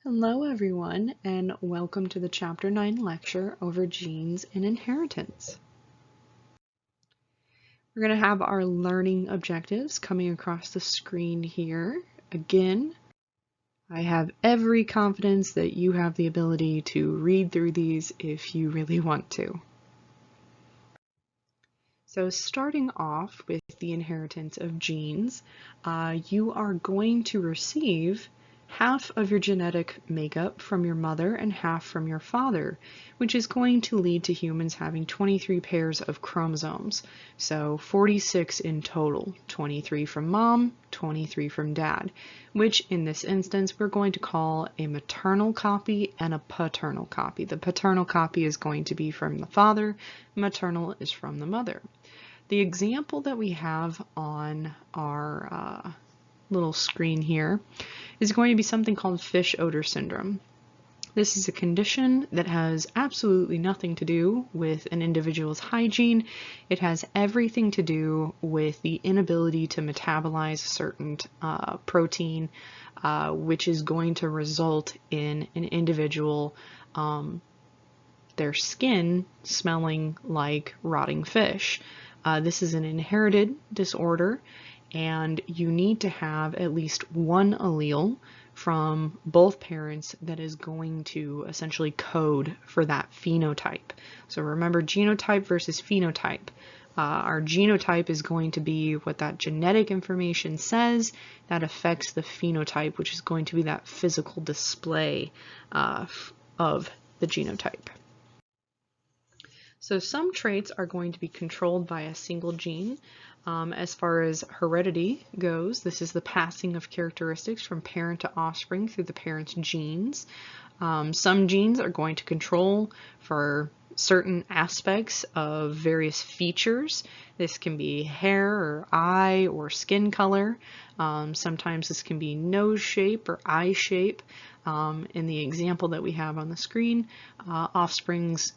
Hello everyone, and welcome to the Chapter 9 lecture over genes and inheritance. We're going to have our learning objectives coming across the screen here. Again, I have every confidence that you have the ability to read through these if you really want to. So starting off with the inheritance of genes, you are going to receive half of your genetic makeup from your mother and half from your father, which is going to lead to humans having 23 pairs of chromosomes. So 46 in total, 23 from mom, 23 from dad, which in this instance we're going to call a maternal copy and a paternal copy. The paternal copy is going to be from the father, maternal is from the mother. The example that we have on our little screen here is going to be something called fish odor syndrome. This is a condition that has absolutely nothing to do with an individual's hygiene. It has everything to do with the inability to metabolize a certain protein, which is going to result in an individual, their skin smelling like rotting fish. This is an inherited disorder, and you need to have at least one allele from both parents that is going to essentially code for that phenotype. So remember, genotype versus phenotype. Our genotype is going to be what that genetic information says that affects the phenotype, which is going to be that physical display of the genotype. So some traits are going to be controlled by a single gene. As far as heredity goes, this is the passing of characteristics from parent to offspring through the parent's genes. Some genes are going to control for certain aspects of various features. This can be hair or eye or skin color. Sometimes this can be nose shape or eye shape. In the example that we have on the screen, offsprings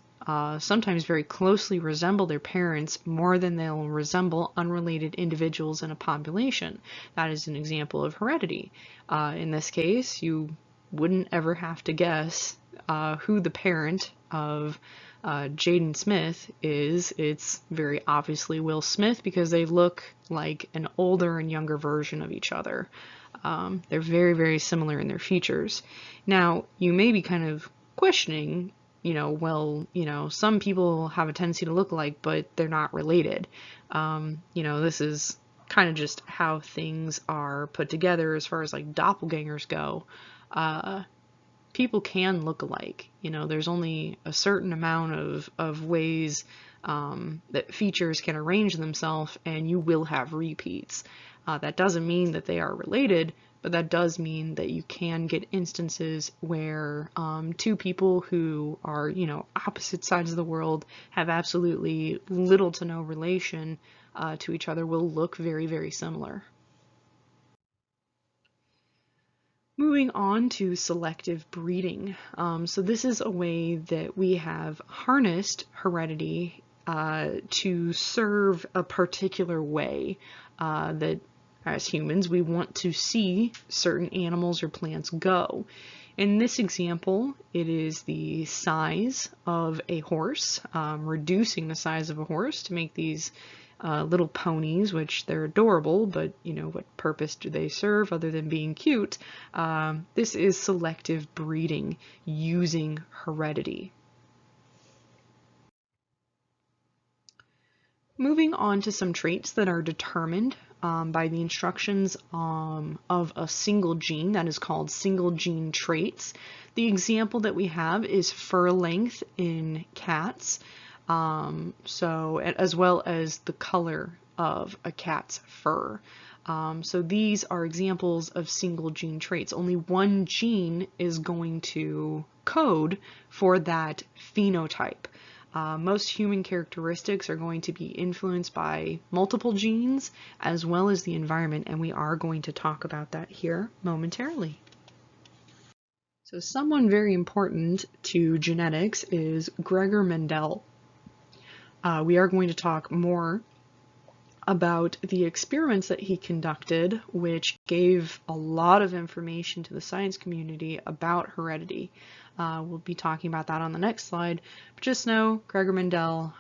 sometimes very closely resemble their parents more than they'll resemble unrelated individuals in a population. That is an example of heredity. In this case, you wouldn't ever have to guess who the parent of Jaden Smith is. It's very obviously Will Smith because they look like an older and younger version of each other. They're very, very similar in their features. Now, you may be kind of questioning, some people have a tendency to look alike, but they're not related. This is kind of just how things are put together as far as like doppelgangers go. People can look alike. There's only a certain amount of ways that features can arrange themselves, and you will have repeats. That doesn't mean that they are related, but that does mean that you can get instances where two people who are, opposite sides of the world, have absolutely little to no relation to each other, will look very, very similar. Moving on to selective breeding. So this is a way that we have harnessed heredity to serve a particular way that as humans, we want to see certain animals or plants go. In this example, it is the size of a horse, reducing the size of a horse to make these little ponies, which they're adorable, but what purpose do they serve other than being cute? This is selective breeding using heredity. Moving on to some traits that are determined by the instructions of a single gene, that is called single gene traits. The example that we have is fur length in cats, as well as the color of a cat's fur. So these are examples of single gene traits. Only one gene is going to code for that phenotype. Most human characteristics are going to be influenced by multiple genes as well as the environment, and we are going to talk about that here momentarily. So someone very important to genetics is Gregor Mendel. We are going to talk more about the experiments that he conducted, which gave a lot of information to the science community about heredity. We'll be talking about that on the next slide, but just know Gregor Mendel,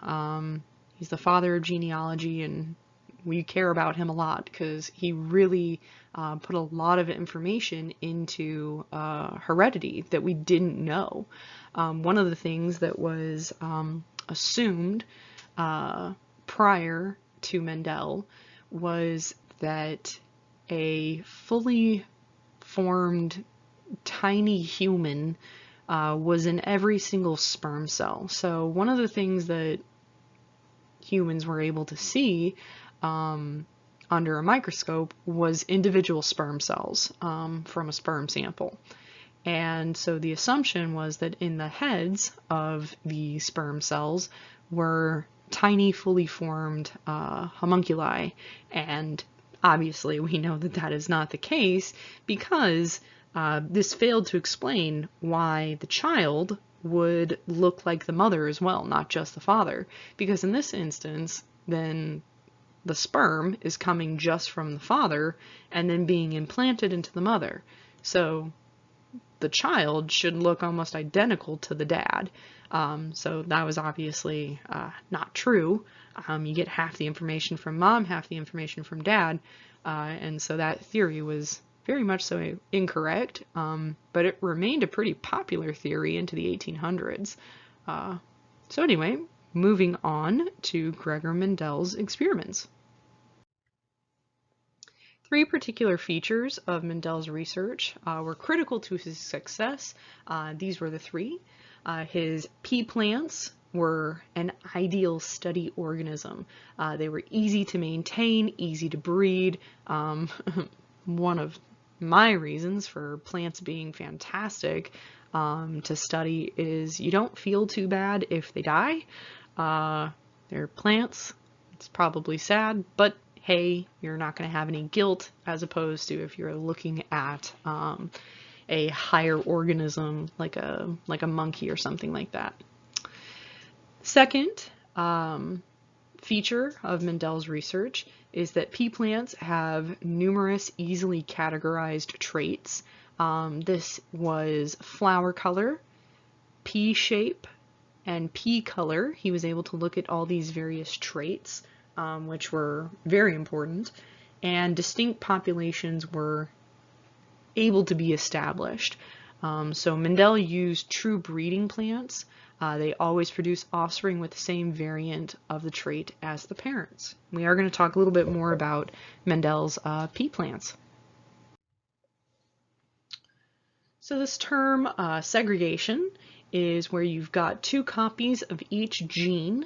he's the father of genealogy, and we care about him a lot because he really put a lot of information into heredity that we didn't know. One of the things that was assumed prior to Mendel was that a fully formed tiny human was in every single sperm cell. So one of the things that humans were able to see under a microscope was individual sperm cells from a sperm sample. And so the assumption was that in the heads of the sperm cells were tiny, fully formed homunculi. And obviously we know that that is not the case, because this failed to explain why the child would look like the mother as well, not just the father. Because in this instance, then the sperm is coming just from the father and then being implanted into the mother. So the child should look almost identical to the dad. So that was obviously not true. You get half the information from mom, half the information from dad, and so that theory was very much so incorrect, but it remained a pretty popular theory into the 1800s. So anyway, moving on to Gregor Mendel's experiments. Three particular features of Mendel's research were critical to his success. These were the three. His pea plants were an ideal study organism. They were easy to maintain, easy to breed. One of my reasons for plants being fantastic to study is you don't feel too bad if they die. They're plants. It's probably sad, but hey, you're not going to have any guilt, as opposed to if you're looking at a higher organism like a monkey or something like that. Second feature of Mendel's research is that pea plants have numerous easily categorized traits. This was flower color, pea shape, and pea color. He was able to look at all these various traits, which were very important, and distinct populations were able to be established. So Mendel used true breeding plants. They always produce offspring with the same variant of the trait as the parents. We are going to talk a little bit more about Mendel's pea plants. So this term segregation is where you've got two copies of each gene,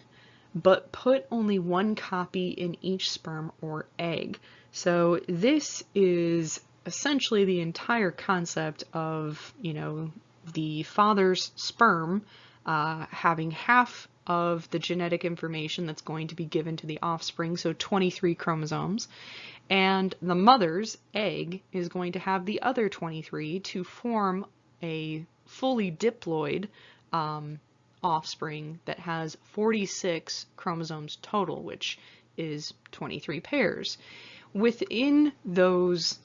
but put only one copy in each sperm or egg. So this is essentially the entire concept of, the father's sperm having half of the genetic information that's going to be given to the offspring, so 23 chromosomes, and the mother's egg is going to have the other 23 to form a fully diploid offspring that has 46 chromosomes total, which is 23 pairs. Within those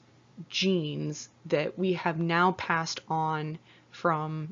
genes that we have now passed on from,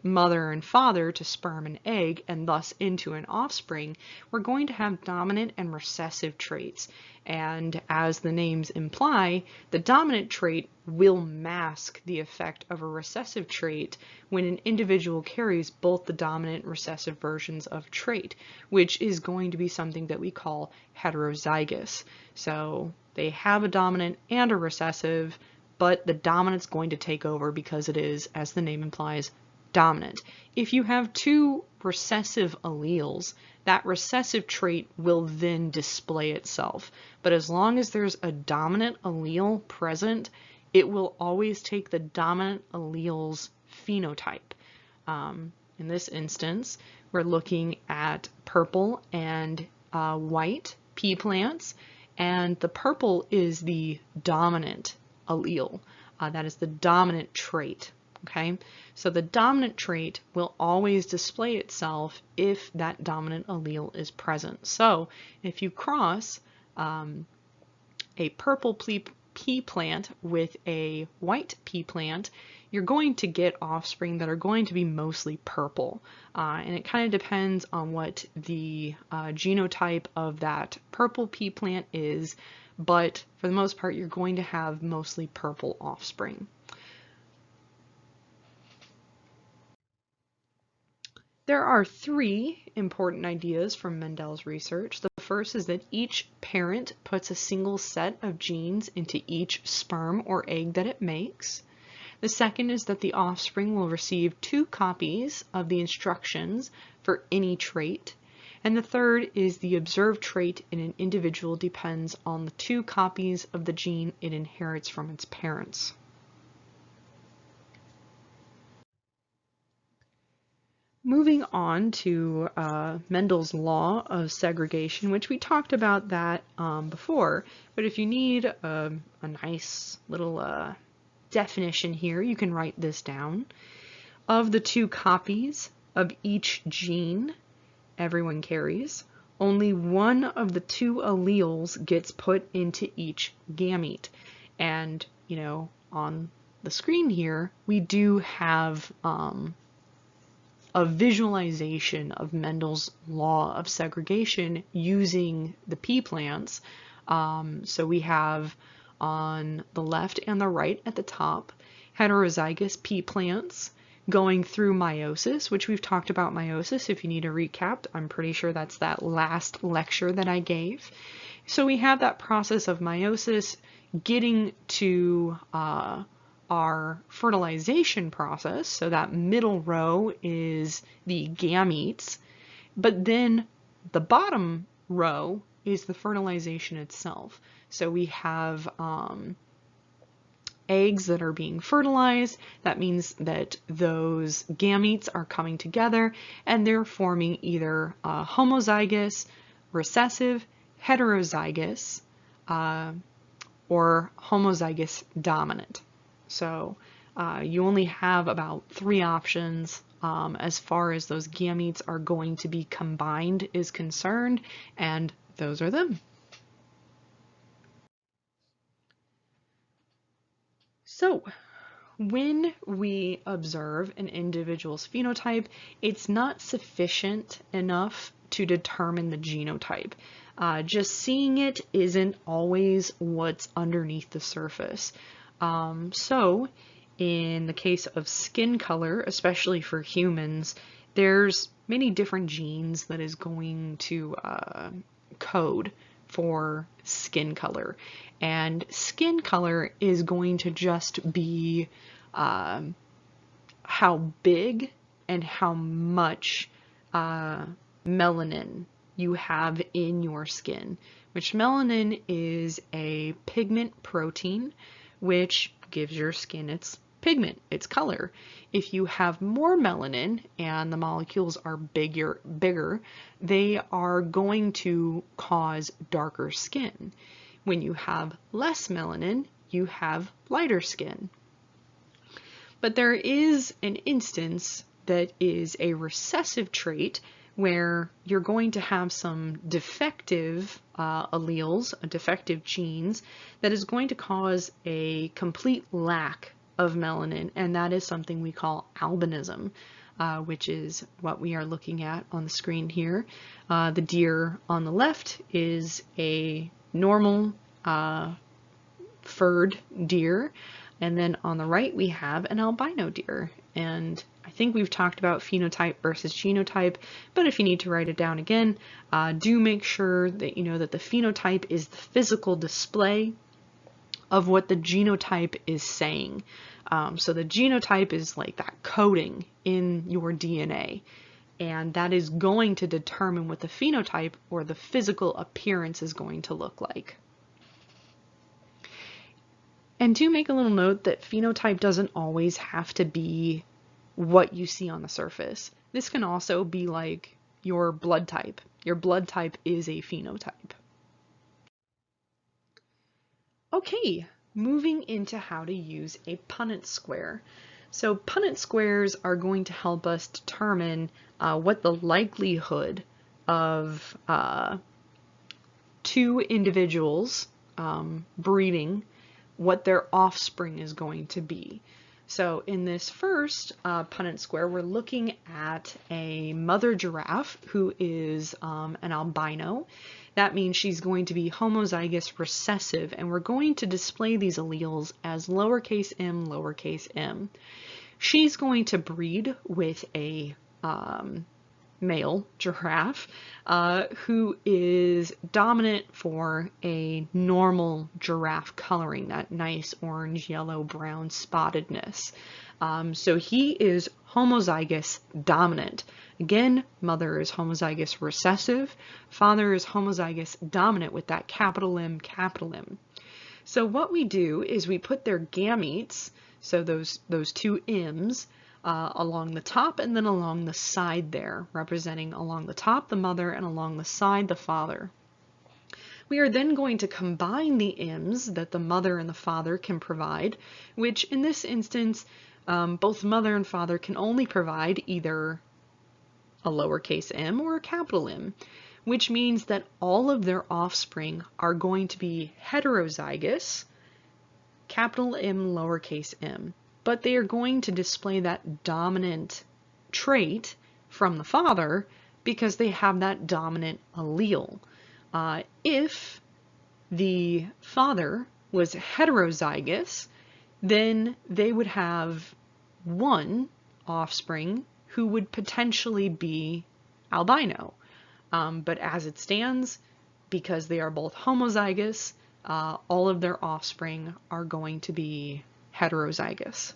mother and father to sperm and egg, and thus into an offspring, we're going to have dominant and recessive traits. And as the names imply, the dominant trait will mask the effect of a recessive trait when an individual carries both the dominant and recessive versions of trait, which is going to be something that we call heterozygous. So they have a dominant and a recessive, but the dominant's going to take over because it is, as the name implies, dominant. If you have two recessive alleles, that recessive trait will then display itself. But as long as there's a dominant allele present, it will always take the dominant allele's phenotype. In this instance, we're looking at purple and white pea plants, and the purple is the dominant allele. That is the dominant trait. Okay, so the dominant trait will always display itself if that dominant allele is present. So if you cross a purple pea plant with a white pea plant, you're going to get offspring that are going to be mostly purple. And it kind of depends on what the genotype of that purple pea plant is, but for the most part, you're going to have mostly purple offspring. There are three important ideas from Mendel's research. The first is that each parent puts a single set of genes into each sperm or egg that it makes. The second is that the offspring will receive 2 copies of the instructions for any trait. And the third is the observed trait in an individual depends on the 2 copies of the gene it inherits from its parents. Moving on to Mendel's law of segregation, which we talked about that before, but if you need a nice little definition here, you can write this down. Of the 2 copies of each gene everyone carries, only one of the 2 alleles gets put into each gamete. And, you know, on the screen here, we do have a visualization of Mendel's law of segregation using the pea plants. So we have on the left and the right at the top heterozygous pea plants going through meiosis, which we've talked about meiosis. If you need a recap, I'm pretty sure that's that last lecture that I gave. So we have that process of meiosis getting to our fertilization process. So that middle row is the gametes, but then the bottom row is the fertilization itself. So we have eggs that are being fertilized. That means that those gametes are coming together and they're forming either homozygous, recessive, heterozygous, or homozygous dominant. So you only have about 3 options as far as those gametes are going to be combined is concerned, and those are them. So when we observe an individual's phenotype, it's not sufficient enough to determine the genotype. Just seeing it isn't always what's underneath the surface. So in the case of skin color, especially for humans, there's many different genes that is going to code for skin color. And skin color is going to just be how big and how much melanin you have in your skin, which melanin is a pigment protein which gives your skin its pigment, its color. If you have more melanin and the molecules are bigger, they are going to cause darker skin. When you have less melanin, you have lighter skin. But there is an instance that is a recessive trait where you're going to have some defective alleles, defective genes, that is going to cause a complete lack of melanin, and that is something we call albinism, which is what we are looking at on the screen here. The deer on the left is a normal furred deer, and then on the right we have an albino deer. And I think we've talked about phenotype versus genotype, but if you need to write it down again, do make sure that you know that the phenotype is the physical display of what the genotype is saying. So the genotype is like that coding in your DNA, and that is going to determine what the phenotype or the physical appearance is going to look like. And do make a little note that phenotype doesn't always have to be what you see on the surface. This can also be like your blood type. Your blood type is a phenotype. Okay, moving into how to use a Punnett square. So Punnett squares are going to help us determine what the likelihood of two individuals breeding, what their offspring is going to be. So in this first Punnett square, we're looking at a mother giraffe who is an albino. That means she's going to be homozygous recessive, and we're going to display these alleles as lowercase m, lowercase m. She's going to breed with a male giraffe who is dominant for a normal giraffe coloring, that nice orange, yellow, brown spottedness. So he is homozygous dominant. Again, mother is homozygous recessive, father is homozygous dominant with that capital M, capital M. So what we do is we put their gametes, so those two M's, along the top and then along the side there, representing along the top the mother and along the side the father. We are then going to combine the M's that the mother and the father can provide, which in this instance, both mother and father can only provide either a lowercase m or a capital M, which means that all of their offspring are going to be heterozygous, capital M, lowercase m. But they are going to display that dominant trait from the father because they have that dominant allele. If the father was heterozygous, then they would have one offspring who would potentially be albino. But as it stands, because they are both homozygous, all of their offspring are going to be heterozygous.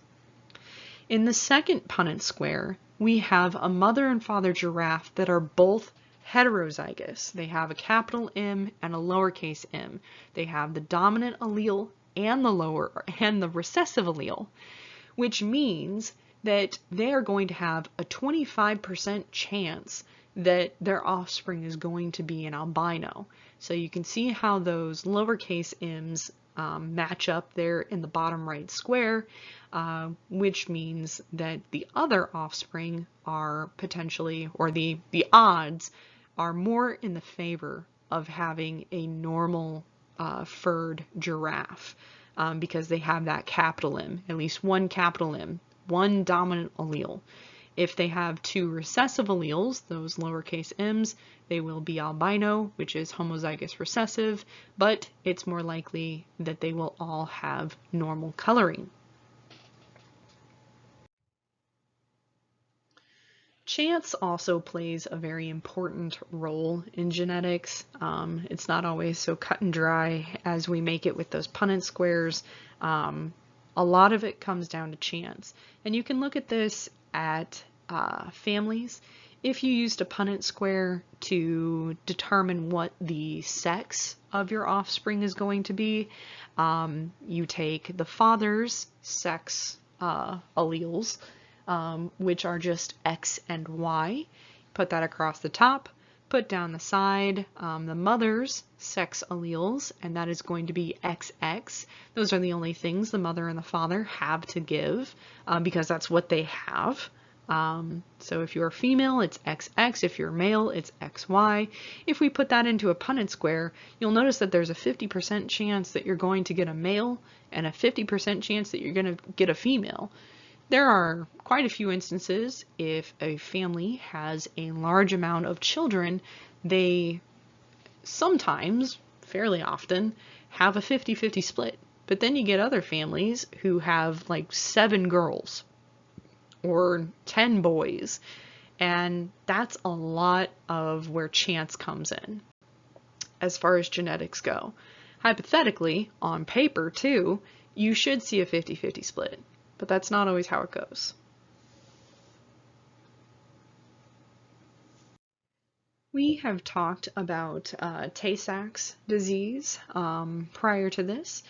In the second Punnett square, we have a mother and father giraffe that are both heterozygous. They have a capital M and a lowercase m. They have the dominant allele and the recessive allele, which means that they are going to have a 25% chance that their offspring is going to be an albino. So you can see how those lowercase m's match up there in the bottom right square, which means that the other offspring are potentially, or the odds are more in the favor of having a normal furred giraffe because they have that capital M, at least one capital M, one dominant allele. If they have two recessive alleles, those lowercase m's, they will be albino, which is homozygous recessive, but it's more likely that they will all have normal coloring. Chance also plays a very important role in genetics. It's not always so cut and dry as we make it with those Punnett squares. A lot of it comes down to chance. And you can look at this at families. If you used a Punnett square to determine what the sex of your offspring is going to be, you take the father's sex alleles, which are just X and Y, put that across the top, put down the side the mother's sex alleles, and that is going to be XX. Those are the only things the mother and the father have to give because that's what they have. So if you're female, it's XX. If you're male, it's XY. If we put that into a Punnett square, you'll notice that there's a 50% chance that you're going to get a male and a 50% chance that you're going to get a female. There are quite a few instances if a family has a large amount of children, they sometimes, fairly often, have a 50-50 split. But then you get other families who have like 7 girls or 10 boys, and that's a lot of where chance comes in as far as genetics go. Hypothetically, on paper too, you should see a 50-50 split, but that's not always how it goes. We have talked about Tay-Sachs disease prior to this,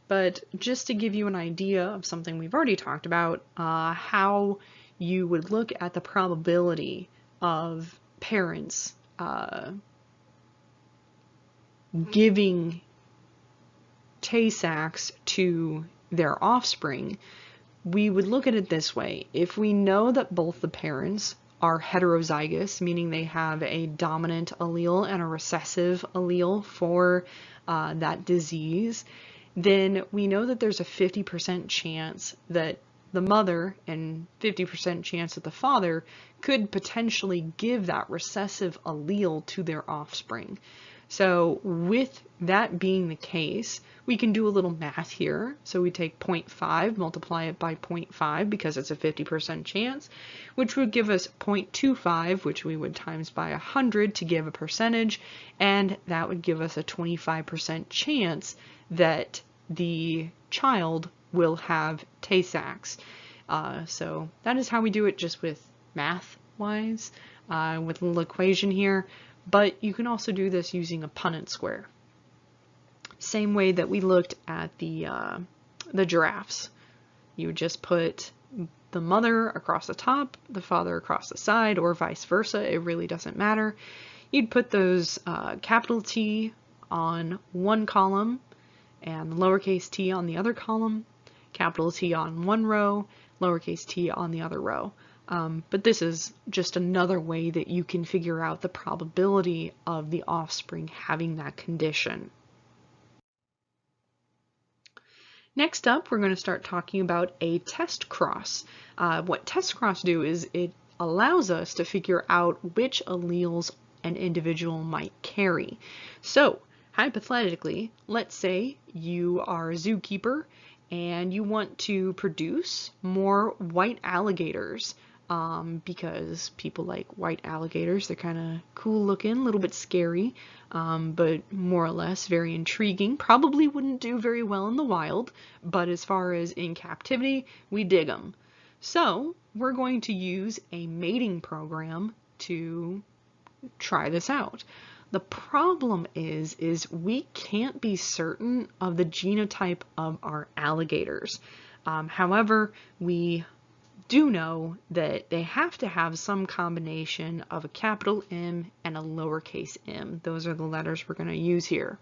but just to give you an idea of something we've already talked about, how you would look at the probability of parents giving Tay-Sachs to their offspring, we would look at it this way. If we know that both the parents are heterozygous, meaning they have a dominant allele and a recessive allele for that disease, then we know that there's a 50% chance that the mother and 50% chance that the father could potentially give that recessive allele to their offspring. So with that being the case, we can do a little math here. So we take 0.5, multiply it by 0.5 because it's a 50% chance, which would give us 0.25, which we would times by 100 to give a percentage, and that would give us a 25% chance that the child will have Tay-Sachs. So that is how we do it, just with math-wise, with a little equation here. But you can also do this using a Punnett square. Same way that we looked at the giraffes. You would just put the mother across the top, the father across the side, or vice versa. It really doesn't matter. You'd put those capital T on one column and lowercase t on the other column, capital T on one row, lowercase t on the other row. But this is just another way that you can figure out the probability of the offspring having that condition. Next up, we're going to start talking about a test cross. What test cross do is it allows us to figure out which alleles an individual might carry. So, hypothetically, let's say you are a zookeeper and you want to produce more white alligators. Because people like white alligators. They're kind of cool looking, a little bit scary, but more or less very intriguing. Probably wouldn't do very well in the wild, but as far as in captivity, we dig them. So we're going to use a mating program to try this out. The problem is we can't be certain of the genotype of our alligators. However, we do know that they have to have some combination of a capital M and a lowercase m. Those are the letters we're going to use here.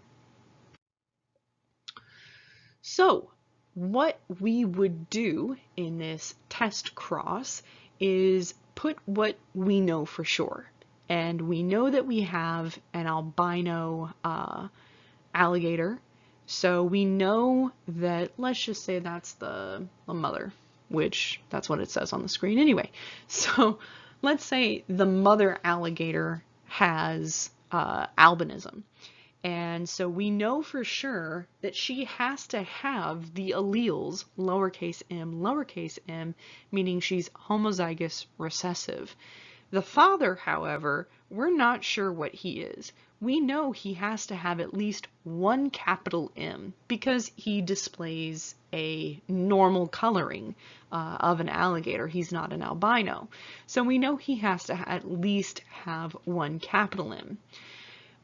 So what we would do in this test cross is put what we know for sure. And we know that we have an albino alligator. So we know that, let's just say that's the mother, which that's what it says on the screen anyway. So let's say the mother alligator has albinism. And so we know for sure that she has to have the alleles lowercase m, meaning she's homozygous recessive. The father, however, we're not sure what he is. We know he has to have at least one capital M because he displays a normal coloring of an alligator. He's not an albino. So we know he has to at least have one capital M.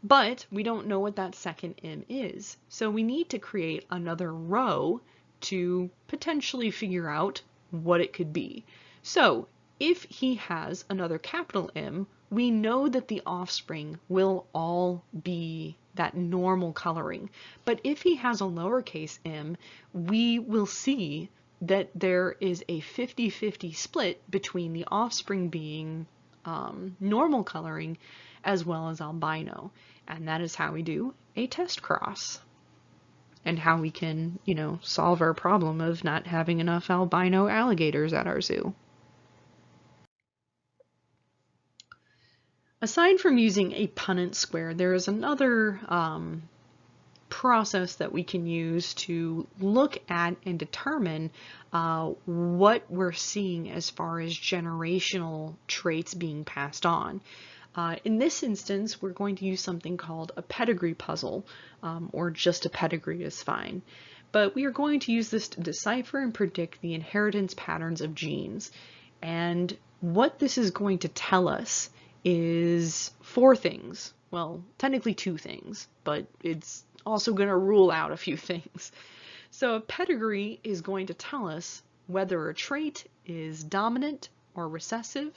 But we don't know what that second M is. So we need to create another row to potentially figure out what it could be. So if he has another capital M, we know that the offspring will all be that normal coloring. But if he has a lowercase m, we will see that there is a 50-50 split between the offspring being normal coloring as well as albino. And that is how we do a test cross. And how we can, solve our problem of not having enough albino alligators at our zoo. Aside from using a Punnett square, there is another process that we can use to look at and determine what we're seeing as far as generational traits being passed on. In this instance, we're going to use something called a pedigree puzzle, or just a pedigree is fine. But we are going to use this to decipher and predict the inheritance patterns of genes. And what this is going to tell us is 4 things. Well, technically 2 things, but it's also going to rule out a few things. So a pedigree is going to tell us whether a trait is dominant or recessive,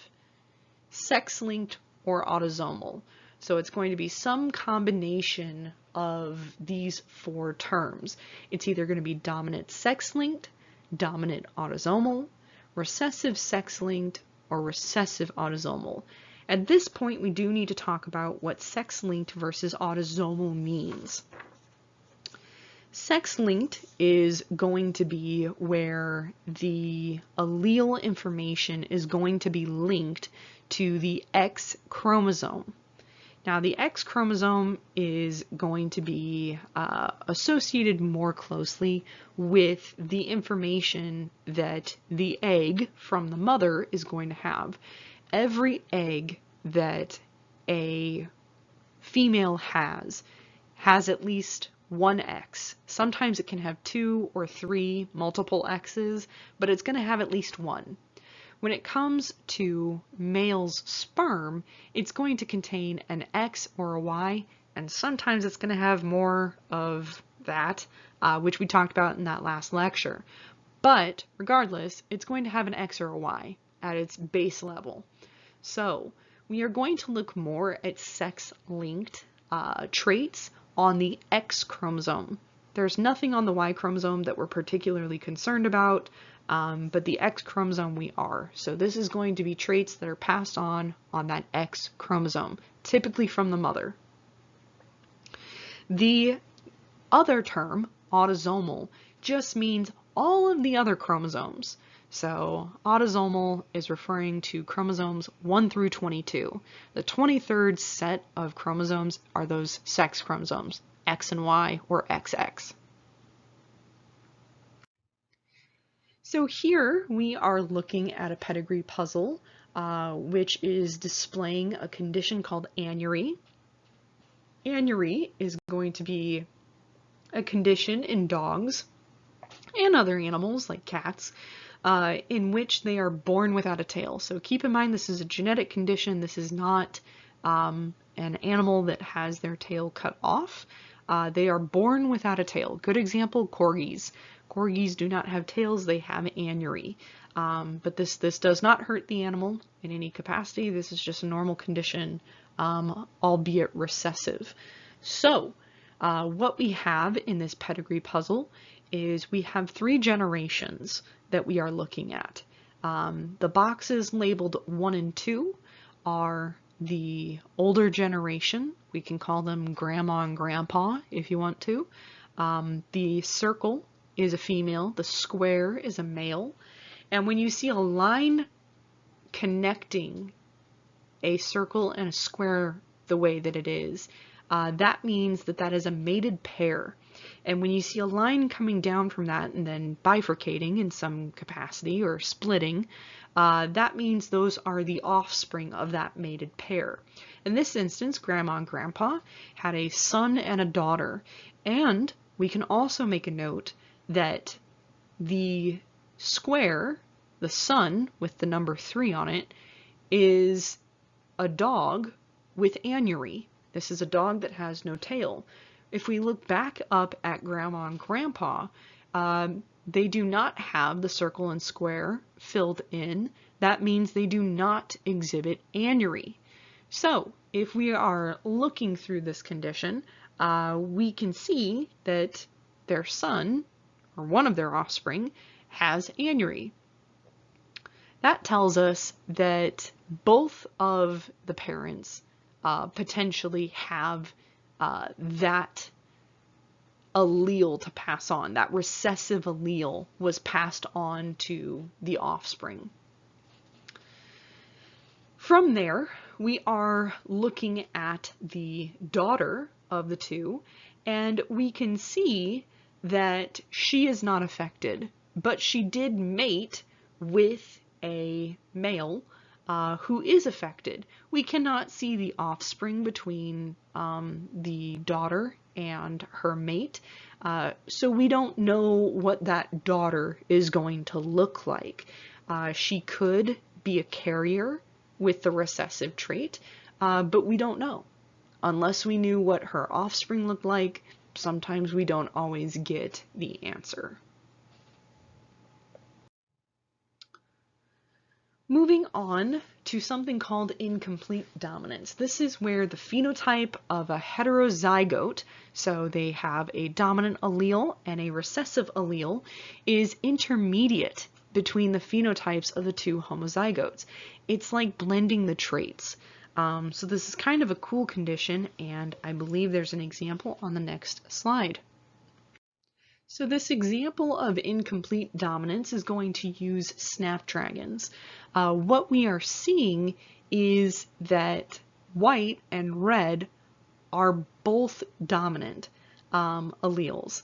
sex-linked or autosomal. So it's going to be some combination of these 4 terms. It's either going to be dominant sex-linked, dominant autosomal, recessive sex-linked, or recessive autosomal. At this point, we do need to talk about what sex-linked versus autosomal means. Sex-linked is going to be where the allele information is going to be linked to the X chromosome. Now, the X chromosome is going to be associated more closely with the information that the egg from the mother is going to have. Every egg that a female has at least one X. Sometimes it can have 2 or 3 multiple X's, but it's going to have at least one. When it comes to male's sperm, it's going to contain an X or a Y, and sometimes it's going to have more of that, which we talked about in that last lecture. But regardless, it's going to have an X or a Y at its base level. So we are going to look more at sex-linked traits on the X chromosome. There's nothing on the Y chromosome that we're particularly concerned about, but the X chromosome we are. So this is going to be traits that are passed on that X chromosome, typically from the mother. The other term, autosomal, just means all of the other chromosomes. So autosomal is referring to chromosomes 1 through 22. The 23rd set of chromosomes are those sex chromosomes, X and Y or XX. So here we are looking at a pedigree puzzle, which is displaying a condition called anury. Anury is going to be a condition in dogs and other animals like cats, in which they are born without a tail. So keep in mind, this is a genetic condition. This is not an animal that has their tail cut off. They are born without a tail. Good example, corgis. Corgis do not have tails, they have anury. But this does not hurt the animal in any capacity. This is just a normal condition, albeit recessive. So what we have in this pedigree puzzle is we have 3 generations that we are looking at. The boxes labeled 1 and 2 are the older generation. We can call them grandma and grandpa if you want to. The circle is a female, the square is a male. And when you see a line connecting a circle and a square the way that it is, that means that that is a mated pair. And when you see a line coming down from that and then bifurcating in some capacity or splitting, that means those are the offspring of that mated pair. In this instance, grandma and grandpa had a son and a daughter. And we can also make a note that the square, the son with the number 3 on it, is a dog with anury. This is a dog that has no tail. If we look back up at grandma and grandpa, they do not have the circle and square filled in. That means they do not exhibit anury. So if we are looking through this condition, we can see that their son, or one of their offspring, has anury. That tells us that both of the parents potentially have that allele to pass on. That recessive allele was passed on to the offspring. From there, we are looking at the daughter of the 2, and we can see that she is not affected, but she did mate with a male who is affected. We cannot see the offspring between the daughter and her mate, so we don't know what that daughter is going to look like. She could be a carrier with the recessive trait, but we don't know. Unless we knew what her offspring looked like, sometimes we don't always get the answer. Moving on to something called incomplete dominance. This is where the phenotype of a heterozygote, so they have a dominant allele and a recessive allele, is intermediate between the phenotypes of the two homozygotes. It's like blending the traits. So this is kind of a cool condition, and I believe there's an example on the next slide. So this example of incomplete dominance is going to use snapdragons. What we are seeing is that white and red are both dominant alleles.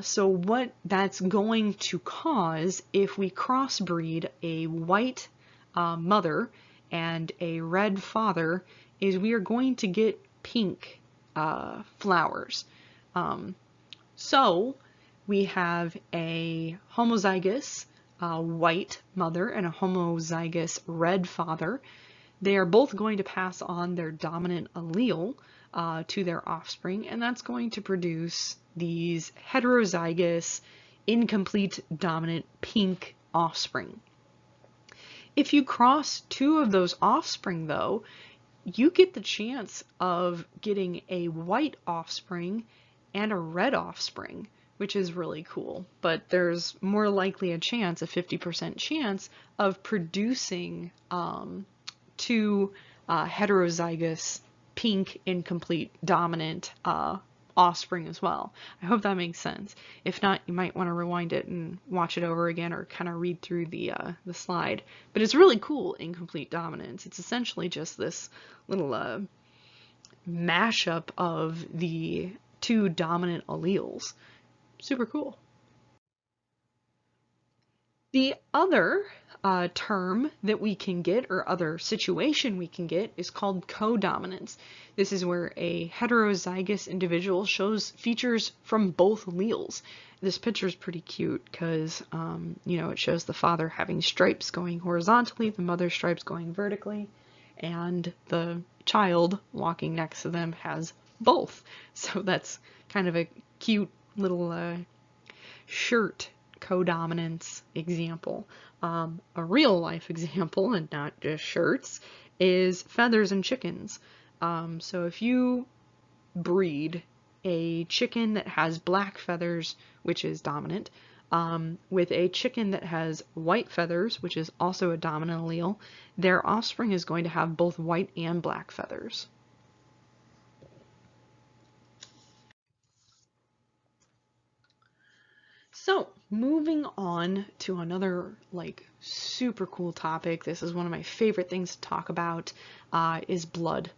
So what that's going to cause if we crossbreed a white mother and a red father is we are going to get pink flowers. So we have a homozygous white mother and a homozygous red father. They are both going to pass on their dominant allele to their offspring, and that's going to produce these heterozygous, incomplete dominant pink offspring. If you cross two of those offspring, though, you get the chance of getting a white offspring and a red offspring, which is really cool. But there's more likely a chance, a 50% chance, of producing two heterozygous pink incomplete dominant offspring as well. I hope that makes sense. If not, you might want to rewind it and watch it over again or kind of read through the slide. But it's really cool, incomplete dominance. It's essentially just this little mashup of the two dominant alleles. Super cool. The other term that we can get, or other situation we can get, is called codominance. This is where a heterozygous individual shows features from both alleles. This picture is pretty cute because, you know, it shows the father having stripes going horizontally, the mother stripes going vertically, and the child walking next to them has both. So that's kind of a cute little shirt codominance example. A real life example, and not just shirts, is feathers and chickens. So if you breed a chicken that has black feathers, which is dominant, with a chicken that has white feathers, which is also a dominant allele, their offspring is going to have both white and black feathers. So moving on to another like super cool topic. This is one of my favorite things to talk about, is blood,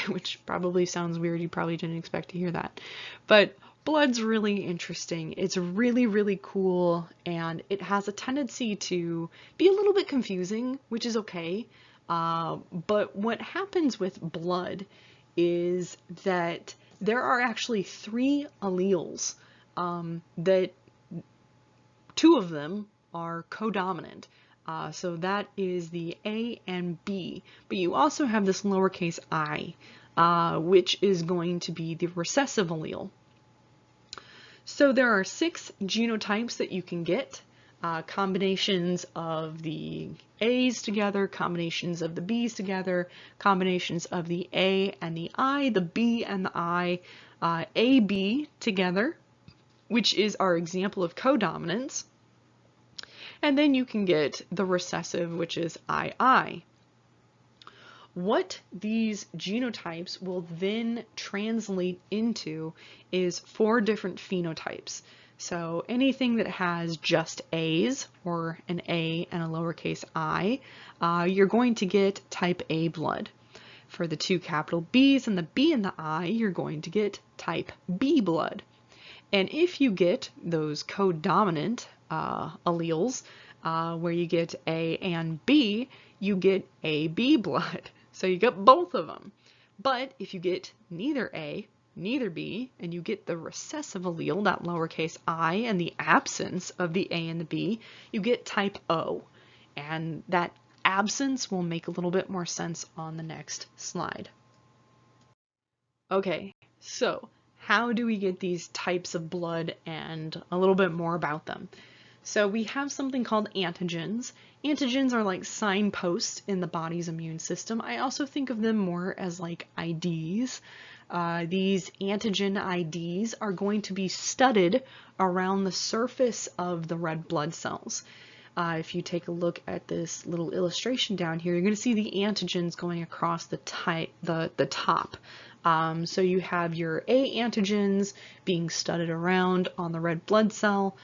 which probably sounds weird. You probably didn't expect to hear that, but blood's really interesting. It's really, really cool, and it has a tendency to be a little bit confusing, which is okay. But what happens with blood is that there are actually three alleles that two of them are codominant. So that is the A and B. But you also have this lowercase I, which is going to be the recessive allele. So there are 6 genotypes that you can get. Combinations of the A's together, combinations of the B's together, combinations of the A and the I, the B and the I, AB together, which is our example of codominance. And then you can get the recessive, which is II. What these genotypes will then translate into is 4 different phenotypes. So anything that has just A's, or an A and a lowercase I, you're going to get type A blood. For the 2 capital B's and the B and the I, you're going to get type B blood. And if you get those codominant alleles, where you get A and B, you get AB blood. So you get both of them. But if you get neither A, neither B, and you get the recessive allele, that lowercase I, and the absence of the A and the B, you get type O. And that absence will make a little bit more sense on the next slide. Okay, so how do we get these types of blood and a little bit more about them? So we have something called antigens. Antigens are like signposts in the body's immune system. I also think of them more as like IDs. These antigen IDs are going to be studded around the surface of the red blood cells. If you take a look at this little illustration down here, you're going to see the antigens going across the top. So you have your A antigens being studded around on the red blood cell,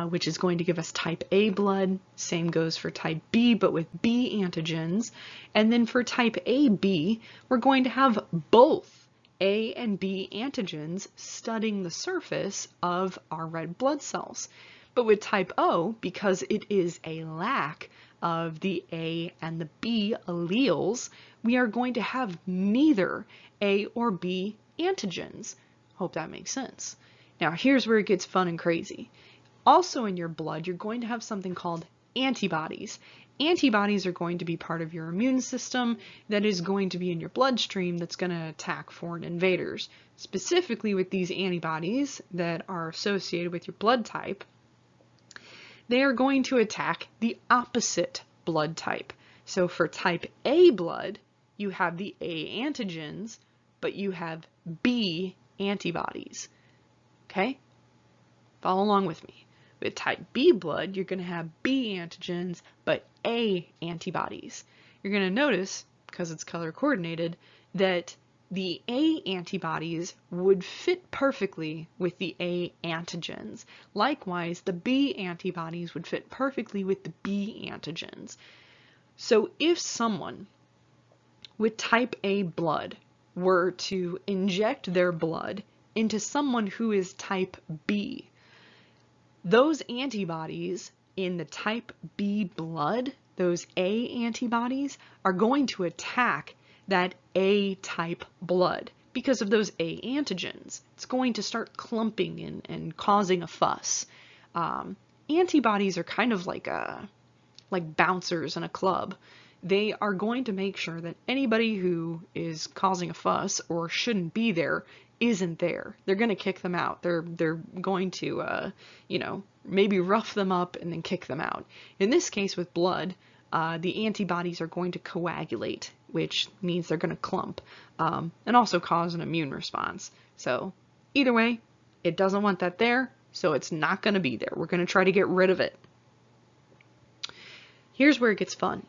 which is going to give us type A blood. Same goes for type B, but with B antigens. And then for type AB, we're going to have both A and B antigens studding the surface of our red blood cells. But with type O, because it is a lack of the A and the B alleles, we are going to have neither A or B antigens. Hope that makes sense. Now here's where it gets fun and crazy. Also in your blood, you're going to have something called antibodies. Antibodies are going to be part of your immune system that is going to be in your bloodstream that's going to attack foreign invaders. Specifically with these antibodies that are associated with your blood type, they are going to attack the opposite blood type. So for type A blood, you have the A antigens, but you have B antibodies. Okay? Follow along with me. With type B blood, you're going to have B antigens, but A antibodies. You're going to notice, because it's color coordinated, that the A antibodies would fit perfectly with the A antigens. Likewise, the B antibodies would fit perfectly with the B antigens. So if someone with type A blood were to inject their blood into someone who is type B, those antibodies in the type B blood, those A antibodies, are going to attack that A type blood because of those A antigens. It's going to start clumping and causing a fuss. Antibodies are kind of like bouncers in a club. They are going to make sure that anybody who is causing a fuss or shouldn't be there isn't there. They're going to kick them out. They're going to, maybe rough them up and then kick them out. In this case with blood, the antibodies are going to coagulate, which means they're going to clump, and also cause an immune response. So either way, it doesn't want that there, so it's not going to be there. We're going to try to get rid of it. Here's where it gets fun.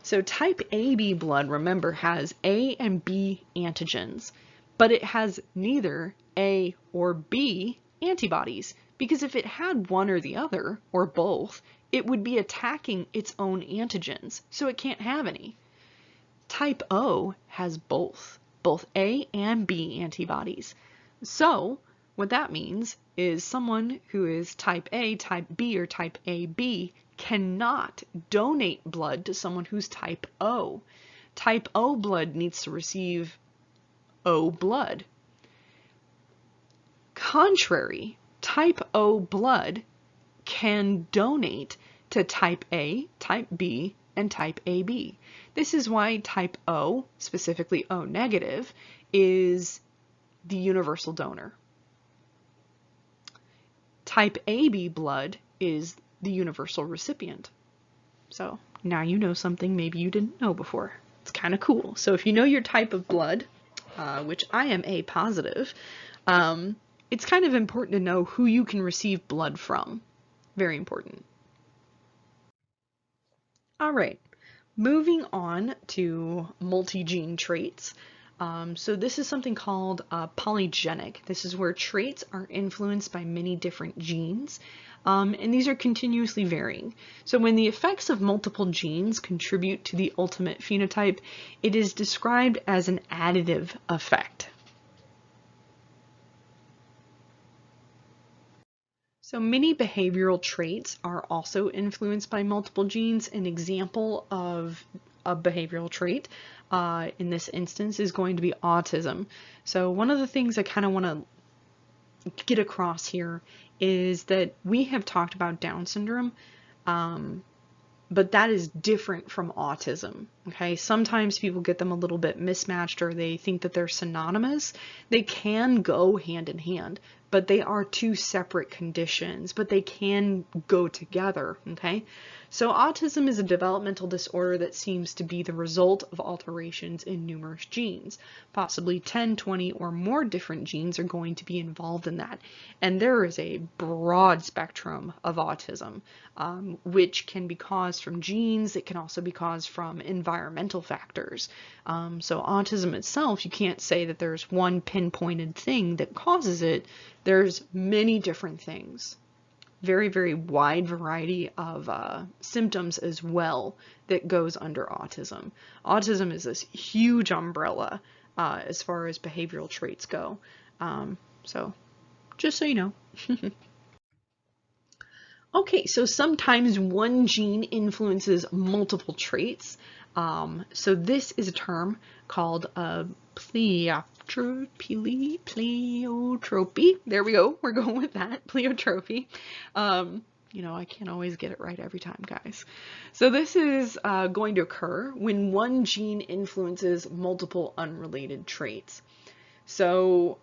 So type AB blood, remember, has A and B antigens, but it has neither A or B antibodies, because if it had one or the other, or both, it would be attacking its own antigens, so it can't have any. Type O has both A and B antibodies. So what that means is someone who is type A, type B, or type AB cannot donate blood to someone who's type O. Type O blood needs to receive O blood. Contrary, type O blood can donate to type A, type B, and type AB. This is why type O, specifically O negative, is the universal donor. Type AB blood is the universal recipient. So now you know something maybe you didn't know before. It's kind of cool. So if you know your type of blood, which I am A positive, it's kind of important to know who you can receive blood from. Very important. All right, moving on to multi-gene traits. So this is something called polygenic. This is where traits are influenced by many different genes, and these are continuously varying. So when the effects of multiple genes contribute to the ultimate phenotype, it is described as an additive effect. So many behavioral traits are also influenced by multiple genes. An example of a behavioral trait in this instance is going to be autism. So one of the things I kind of want to get across here is that we have talked about Down syndrome, but that is different from autism. Okay, sometimes people get them a little bit mismatched, or they think that they're synonymous. They can go hand in hand. but they are two separate conditions, but they can go together, okay? So autism is a developmental disorder that seems to be the result of alterations in numerous genes. Possibly 10, 20, or more different genes are going to be involved in that. And there is a broad spectrum of autism, which can be caused from genes. It can also be caused from environmental factors. So autism itself, you can't say that there's one pinpointed thing that causes it. There's many different things. Very, very wide variety of symptoms as well that goes under autism. Autism is this huge umbrella as far as behavioral traits go. So just so you know. Okay, so sometimes one gene influences multiple traits. So this is a term called pleiotropy. There we go. We're going with that. Pleiotropy. You know, I can't always get it right every time, guys. So this is going to occur when one gene influences multiple unrelated traits. So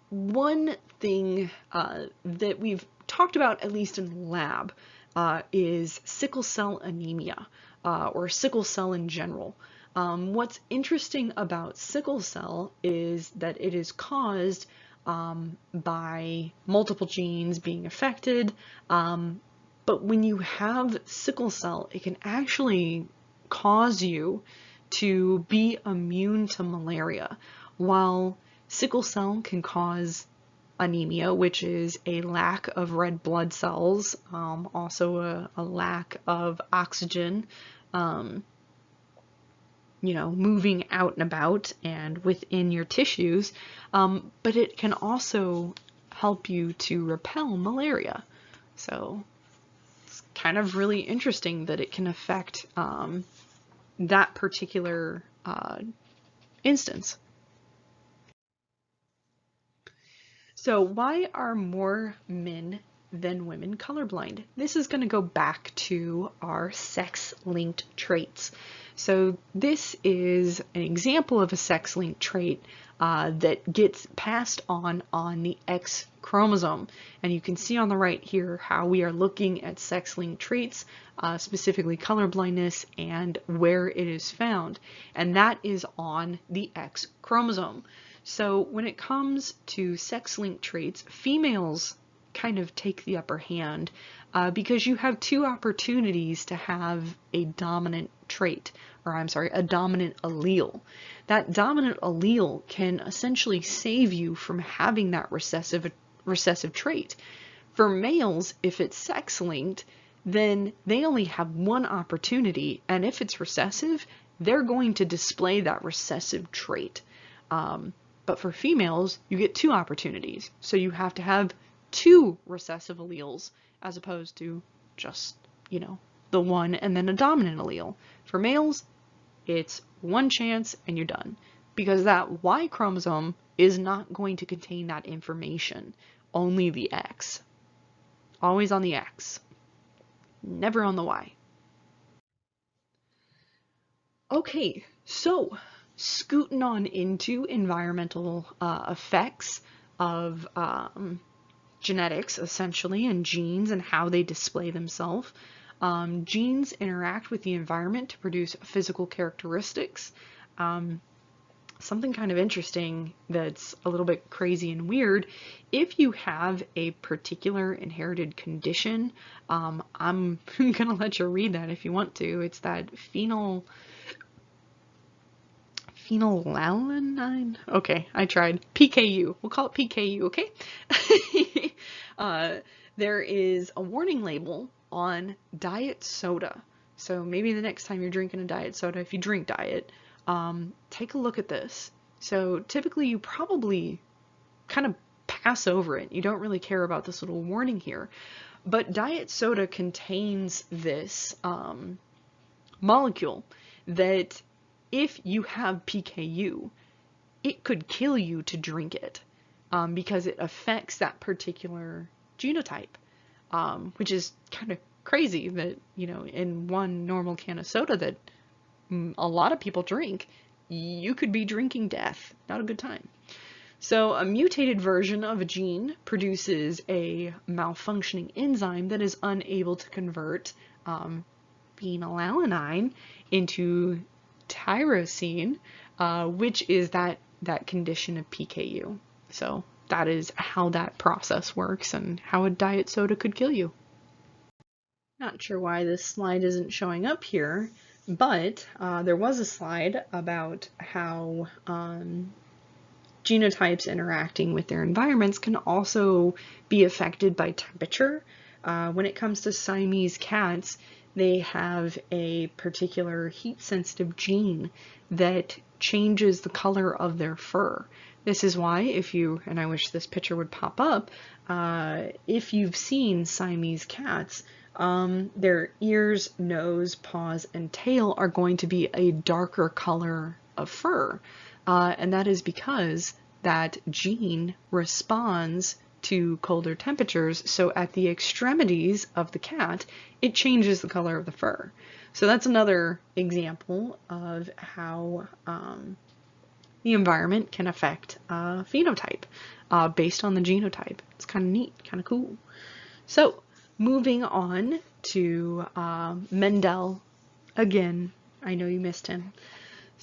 one thing that we've talked about, at least in the lab, is sickle cell anemia, or sickle cell in general. What's interesting about sickle cell is that it is caused by multiple genes being affected, but when you have sickle cell, it can actually cause you to be immune to malaria, while sickle cell can cause anemia, which is a lack of red blood cells, also a lack of oxygen, you know, moving out and about and within your tissues, but it can also help you to repel malaria. So it's kind of really interesting that it can affect that particular instance. So why are more men than women colorblind? This is going to go back to our sex-linked traits. So this is an example of a sex-linked trait that gets passed on the X chromosome. And you can see on the right here how we are looking at sex-linked traits, specifically colorblindness, and where it is found. And that is on the X chromosome. So when it comes to sex-linked traits, females kind of take the upper hand because you have two opportunities to have a dominant trait, or I'm sorry, a dominant allele. That dominant allele can essentially save you from having that recessive trait. For males, if it's sex-linked, then they only have one opportunity, and if it's recessive, they're going to display that recessive trait. But for females, you get two opportunities. So you have to have two recessive alleles as opposed to just, you know, the one and then a dominant allele. For males, it's one chance and you're done, because that Y chromosome is not going to contain that information, only the X. Always on the X, never on the Y. Okay, so scooting on into environmental effects of genetics, essentially, and genes and how they display themselves. Genes interact with the environment to produce physical characteristics. Something kind of interesting that's a little bit crazy and weird, if you have a particular inherited condition, I'm gonna let you read that if you want to. It's that phenylalanine. Okay, I tried. PKU. We'll call it PKU, okay? There is a warning label on diet soda. So maybe the next time you're drinking a diet soda, if you drink diet, take a look at this. So typically you probably kind of pass over it. You don't really care about this little warning here. But diet soda contains this molecule that if you have PKU, it could kill you to drink it because it affects that particular genotype, which is kind of crazy that, you know, in one normal can of soda that a lot of people drink, you could be drinking death. Not a good time. So a mutated version of a gene produces a malfunctioning enzyme that is unable to convert phenylalanine into tyrosine, which is that condition of PKU. So that is how that process works and how a diet soda could kill you. Not sure why this slide isn't showing up here, but there was a slide about how genotypes interacting with their environments can also be affected by temperature. When it comes to Siamese cats, they have a particular heat-sensitive gene that changes the color of their fur. This is why, and I wish this picture would pop up, if you've seen Siamese cats, their ears, nose, paws, and tail are going to be a darker color of fur. And that is because that gene responds to colder temperatures, so at the extremities of the cat, it changes the color of the fur. So that's another example of how the environment can affect phenotype based on the genotype. It's kind of neat, kind of cool. So moving on to Mendel, again, I know you missed him.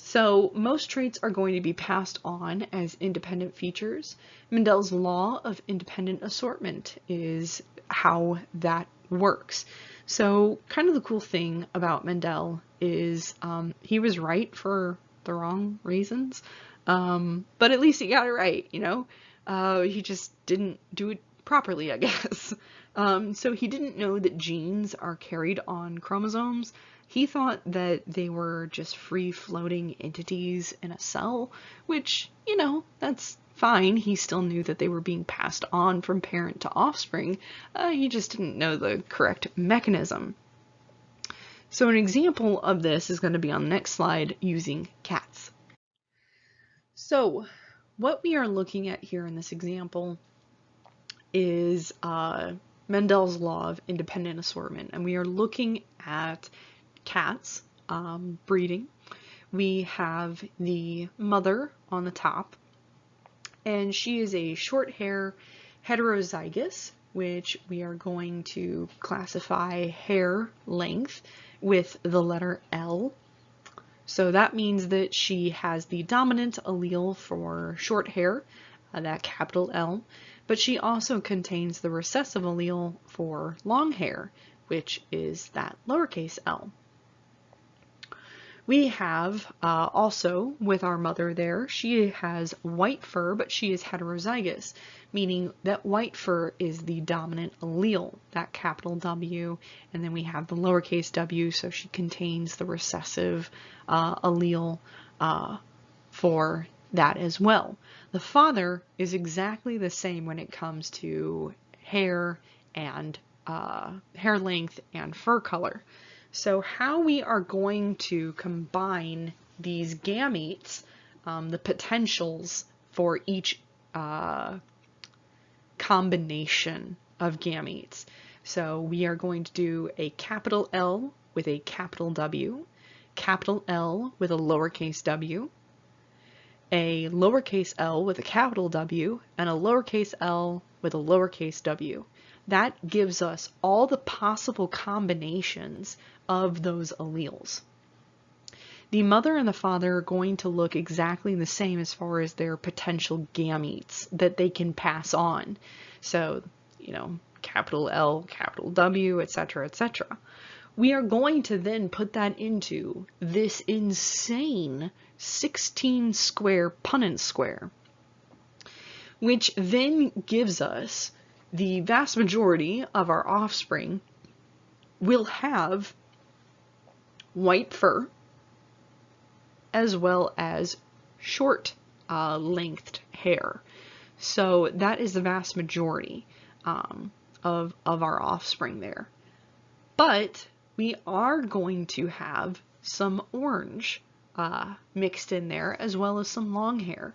So most traits are going to be passed on as independent features. Mendel's law of independent assortment is how that works. So kind of the cool thing about Mendel is he was right for the wrong reasons, but at least he got it right, you know? He just didn't do it properly, I guess. So he didn't know that genes are carried on chromosomes. He thought that they were just free-floating entities in a cell, which, you know, that's fine. He still knew that they were being passed on from parent to offspring. He just didn't know the correct mechanism. So an example of this is going to be on the next slide using cats. So what we are looking at here in this example is Mendel's law of independent assortment, and we are looking at cats breeding. We have the mother on the top, and she is a short hair heterozygous, which we are going to classify hair length with the letter L. So that means that she has the dominant allele for short hair, that capital L, but she also contains the recessive allele for long hair, which is that lowercase l. We have also, with our mother there, she has white fur, but she is heterozygous, meaning that white fur is the dominant allele, that capital W, and then we have the lowercase w, so she contains the recessive allele for that as well. The father is exactly the same when it comes to hair and hair length and fur color. So how we are going to combine these gametes, the potentials for each combination of gametes. So we are going to do a capital L with a capital W, capital L with a lowercase w, a lowercase l with a capital W, and a lowercase l with a lowercase w. That gives us all the possible combinations of those alleles. The mother and the father are going to look exactly the same as far as their potential gametes that they can pass on. So, you know, capital L, capital W, etc., etc. We are going to then put that into this insane 16 square Punnett square, which then gives us the vast majority of our offspring will have white fur as well as short lengthed hair. So that is the vast majority of our offspring there. But we are going to have some orange mixed in there as well as some long hair.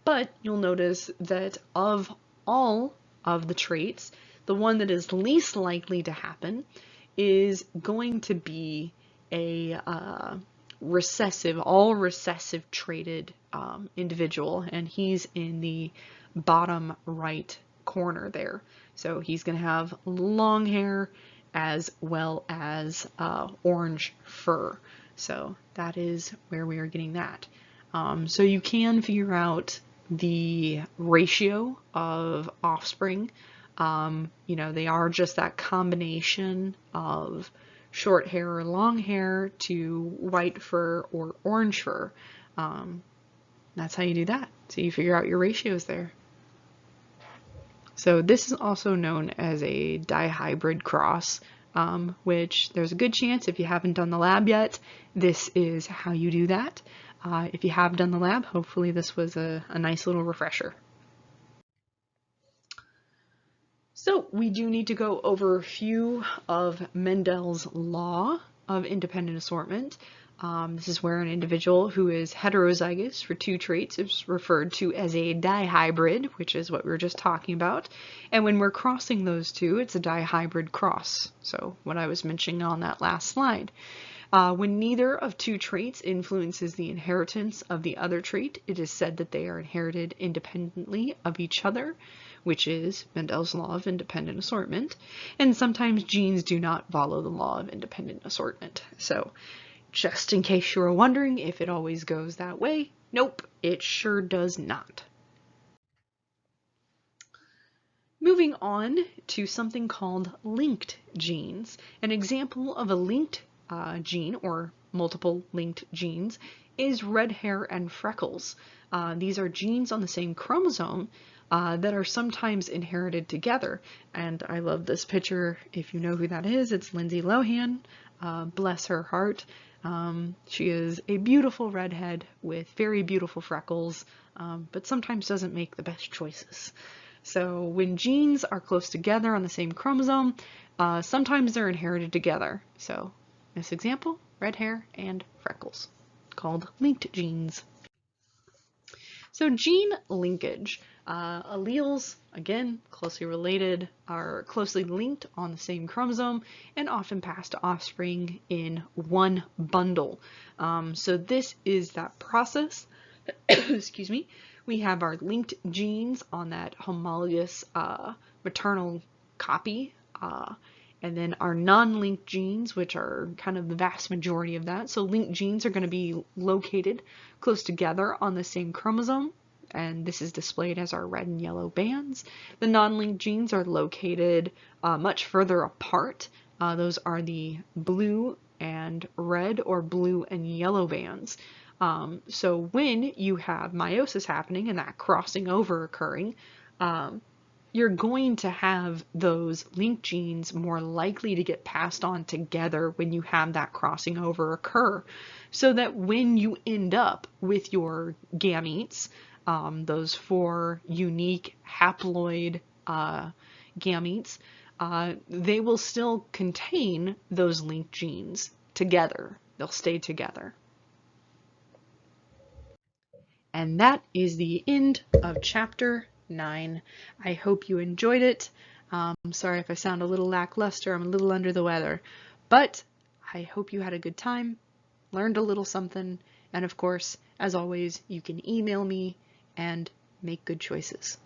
But you'll notice that of all of the traits, the one that is least likely to happen is going to be a recessive, all recessive traded individual, and he's in the bottom right corner there. So he's going to have long hair as well as orange fur. So that is where we are getting that. So you can figure out the ratio of offspring. They are just that combination of short hair or long hair to white fur or orange fur. That's how you do that. So you figure out your ratios there. So this is also known as a dihybrid cross, which there's a good chance if you haven't done the lab yet, this is how you do that. If you have done the lab, hopefully this was a nice little refresher. So we do need to go over a few of Mendel's law of independent assortment. This is where an individual who is heterozygous for two traits is referred to as a dihybrid, which is what we were just talking about. And when we're crossing those two, it's a dihybrid cross. So what I was mentioning on that last slide. When neither of two traits influences the inheritance of the other trait, it is said that they are inherited independently of each other, which is Mendel's law of independent assortment. And sometimes genes do not follow the law of independent assortment. So just in case you were wondering if it always goes that way, nope, it sure does not. Moving on to something called linked genes. An example of a linked gene or multiple linked genes is red hair and freckles. These are genes on the same chromosome that are sometimes inherited together. And I love this picture. If you know who that is, it's Lindsay Lohan. Bless her heart. She is a beautiful redhead with very beautiful freckles, but sometimes doesn't make the best choices. So when genes are close together on the same chromosome, sometimes they're inherited together. So this example, red hair and freckles, called linked genes. So gene linkage. Alleles, again, closely related, are closely linked on the same chromosome and often pass to offspring in one bundle. So this is that process. Excuse me. We have our linked genes on that homologous maternal copy, and then our non-linked genes, which are kind of the vast majority of that. So linked genes are going to be located close together on the same chromosome, and this is displayed as our red and yellow bands. The non-linked genes are located much further apart. Those are the blue and red or blue and yellow bands. So when you have meiosis happening and that crossing over occurring, you're going to have those linked genes more likely to get passed on together when you have that crossing over occur, so that when you end up with your gametes, those 4 unique haploid gametes, they will still contain those linked genes together. They'll stay together. And that is the end of chapter 9. I hope you enjoyed it. I'm sorry if I sound a little lackluster. I'm a little under the weather, but I hope you had a good time, learned a little something, and of course, as always, you can email me and make good choices.